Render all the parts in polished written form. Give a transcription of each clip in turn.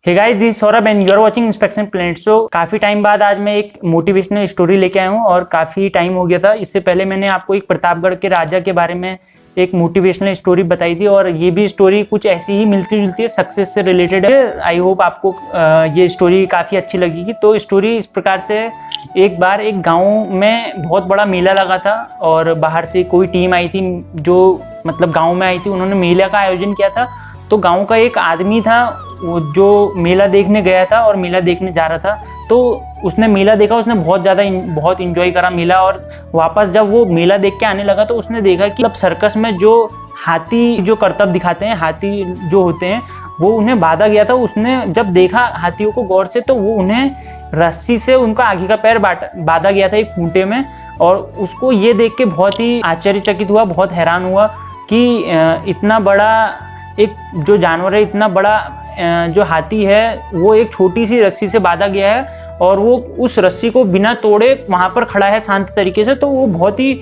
Hey guys, this Saurabh and you are watching Inspection Planet. So काफ़ी time बाद आज मैं एक मोटिवेशनल स्टोरी लेके आया हूँ और काफ़ी टाइम हो गया था। इससे पहले मैंने आपको एक प्रतापगढ़ के राजा के बारे में एक मोटिवेशनल स्टोरी बताई थी और ये भी स्टोरी कुछ ऐसी ही मिलती जुलती है, सक्सेस से रिलेटेड है। आई होप आपको ये स्टोरी काफ़ी अच्छी लगेगी। तो स्टोरी इस प्रकार से, एक बार एक गाँव में बहुत बड़ा मेला लगा था और बाहर से कोई टीम आई थी जो मतलब गाँव में आई थी। उन्होंने मेला का आयोजन किया था। तो गाँव का एक आदमी था वो जो मेला देखने गया था और मेला देखने जा रहा था। तो उसने मेला देखा, उसने बहुत इंजॉय करा मेला। और वापस जब वो मेला देख के आने लगा तो उसने देखा कि अब सर्कस में जो हाथी जो करतब दिखाते हैं, हाथी जो होते हैं, वो उन्हें बांधा गया था। उसने जब देखा हाथियों को गौर से तो वो उन्हें रस्सी से उनका आगे का पैर बांधा गया था एक खूंटे में। और उसको ये देख के बहुत ही आश्चर्यचकित हुआ, बहुत हैरान हुआ कि इतना बड़ा एक जो जानवर है, इतना बड़ा जो हाथी है, वो एक छोटी सी रस्सी से बांधा गया है और वो उस रस्सी को बिना तोड़े वहाँ पर खड़ा है शांत तरीके से। तो वो बहुत ही,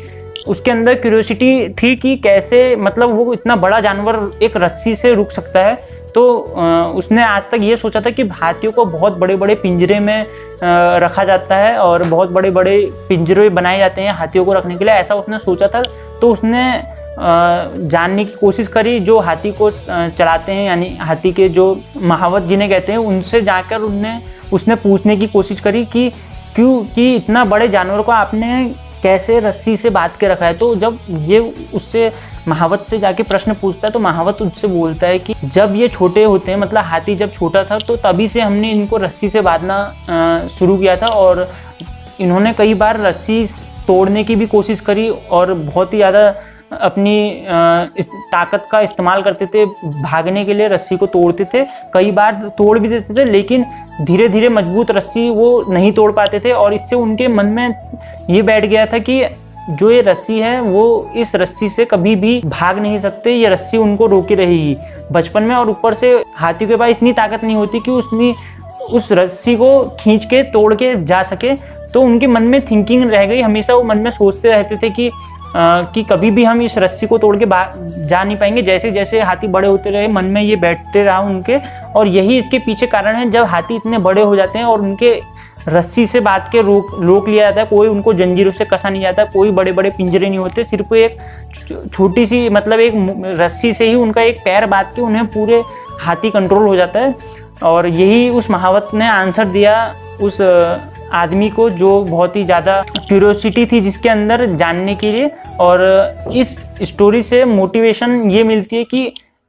उसके अंदर क्यूरियोसिटी थी कि कैसे मतलब वो इतना बड़ा जानवर एक रस्सी से रुक सकता है। तो उसने आज तक ये सोचा था कि हाथियों को बहुत बड़े बड़े पिंजरे में रखा जाता है और बहुत बड़े बड़े पिंजरे बनाए जाते हैं हाथियों को रखने के लिए, ऐसा उसने सोचा था। तो उसने जानने की कोशिश करी जो हाथी को चलाते हैं, यानी हाथी के जो महावत जिन्हें कहते हैं, उनसे जाकर उसने पूछने की कोशिश करी कि क्यों कि इतना बड़े जानवर को आपने कैसे रस्सी से बांध के रखा है। तो जब ये उससे महावत से जाके प्रश्न पूछता है तो महावत उससे बोलता है कि जब ये छोटे होते हैं, मतलब हाथी जब छोटा था तो तभी से हमने इनको रस्सी से बांधना शुरू किया था। और इन्होंने कई बार रस्सी तोड़ने की भी कोशिश करी और बहुत ही ज़्यादा अपनी इस ताकत का इस्तेमाल करते थे, भागने के लिए रस्सी को तोड़ते थे, कई बार तोड़ भी देते थे, लेकिन धीरे धीरे मजबूत रस्सी वो नहीं तोड़ पाते थे। और इससे उनके मन में ये बैठ गया था कि जो ये रस्सी है वो इस रस्सी से कभी भी भाग नहीं सकते, ये रस्सी उनको रोके रहेगी बचपन में। और ऊपर से हाथी के पास इतनी ताकत नहीं होती कि उस रस्सी को खींच के तोड़ के जा सके। तो उनके मन में थिंकिंग रह गई, हमेशा वो मन में सोचते रहते थे कि कभी भी हम इस रस्सी को तोड़ के जा नहीं पाएंगे। जैसे जैसे हाथी बड़े होते रहे, मन में ये बैठते रहा उनके। और यही इसके पीछे कारण है, जब हाथी इतने बड़े हो जाते हैं और उनके रस्सी से बांध के रोक लिया जाता है, कोई उनको जंजीरों से कसा नहीं जाता, कोई बड़े बड़े पिंजरे नहीं होते, सिर्फ एक छोटी सी मतलब एक रस्सी से ही उनका एक पैर बांध के उन्हें पूरे हाथी कंट्रोल हो जाता है। और यही उस महावत ने आंसर दिया उस आदमी को जो बहुत ही ज़्यादा क्यूरियोसिटी थी जिसके अंदर जानने के लिए। और इस स्टोरी से मोटिवेशन ये मिलती है कि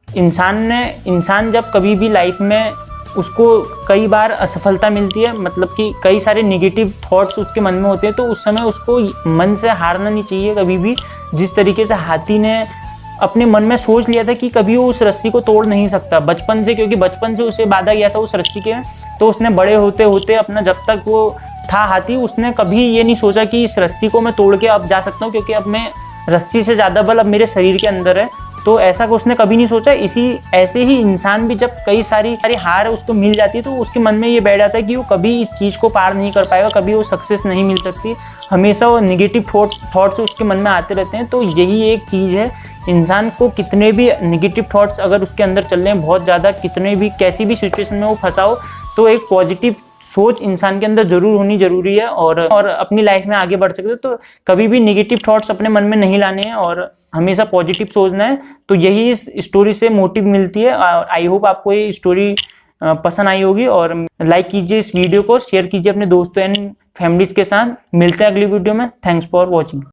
इंसान जब कभी भी लाइफ में उसको कई बार असफलता मिलती है, मतलब कि कई सारे नेगेटिव थॉट्स उसके मन में होते हैं, तो उस समय उसको मन से हारना नहीं चाहिए कभी भी। जिस तरीके से हाथी ने अपने मन में सोच लिया था कि कभी वो उस रस्सी को तोड़ नहीं सकता बचपन से, क्योंकि बचपन से उसे बांधा गया था उस रस्सी के। तो उसने बड़े होते होते अपना, जब तक वो था हाथी, उसने कभी ये नहीं सोचा कि इस रस्सी को मैं तोड़ के अब जा सकता हूँ, क्योंकि अब मैं रस्सी से ज़्यादा बल अब मेरे शरीर के अंदर है। तो ऐसा उसने कभी नहीं सोचा। ऐसे ही इंसान भी जब कई सारी हार उसको मिल जाती है तो उसके मन में ये बैठ जाता है कि वो कभी इस चीज़ को पार नहीं कर पाएगा, कभी वो सक्सेस नहीं मिल सकती, हमेशा वो निगेटिव थॉट्स उसके मन में आते रहते हैं। तो यही एक चीज़ है, इंसान को कितने भी निगेटिव थॉट्स अगर उसके अंदर चल रहे हैं बहुत ज़्यादा, कितने भी कैसी भी सिचुएशन में वो फंसा हो, तो एक पॉजिटिव सोच इंसान के अंदर जरूर होनी जरूरी है और अपनी लाइफ में आगे बढ़ सकते हो। तो कभी भी नेगेटिव थॉट्स अपने मन में नहीं लाने हैं और हमेशा पॉजिटिव सोचना है। तो यही इस स्टोरी से मोटिव मिलती है। आई होप आपको ये स्टोरी पसंद आई होगी और लाइक कीजिए इस वीडियो को, शेयर कीजिए अपने दोस्तों एंड फैमिलीज के साथ। मिलते हैं अगली वीडियो में। Thanks for watching.